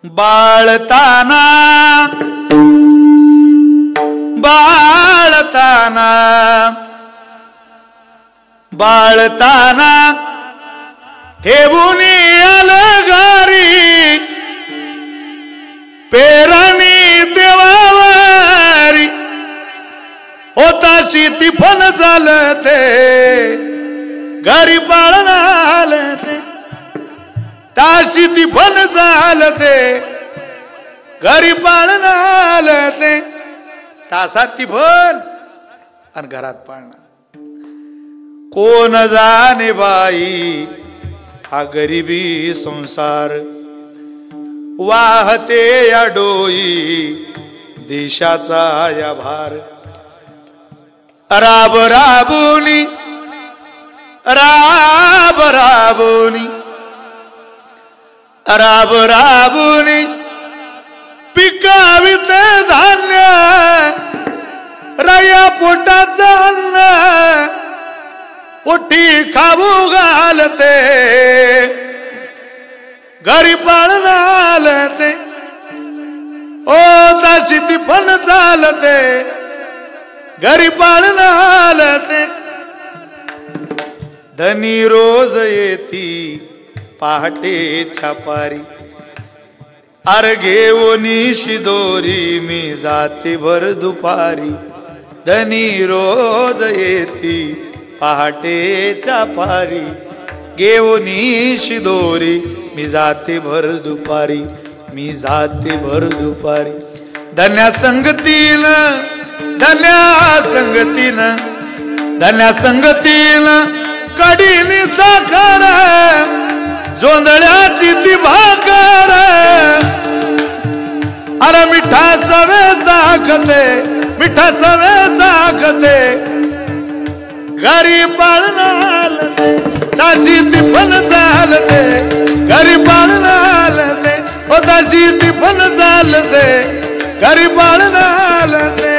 बाळताना बाळताना बाळताना ठेवून अलगारी पेरानी देवावारी होता शेती फल झालं ते घरी पाळणं आलं ते ताशी ती फल झालं ते घरी पाळणं आलं ते तासात ती फल आणि घरात पाळणं कोण जाणे बाई हा गरिबी संसार वाहते या डोई देशाचा या भार राब राबुनी राब राबुनी राब राबुनी पिकावित धान्य राया पोटाचं अन्न पोटी खाऊ घालते घरी पाळणं आलते ओ ताशी ती फल चालते घरी पाळणं आलते धनी रोज येती पहाटेच्या पारी अर घेऊनी शिदोरी मी जाते भर दुपारी धनी रोज येती पहाटेच्या पारी घेऊनी शिदोरी मी जाते भर दुपारी मी जाते भर दुपारी धन्या संगतीनं धन्या संगतीनं धन्या संगतीनं कडीनी साखर जोंधळ्याची ती भाकर अरे मिठा सवे चाखते मिठा सवे चाखते घरी पाळणं आलते ताशी ती फल चालते घरी पाळणं आलते ओ ताशी ती फल चालते घरी पाळणं आलते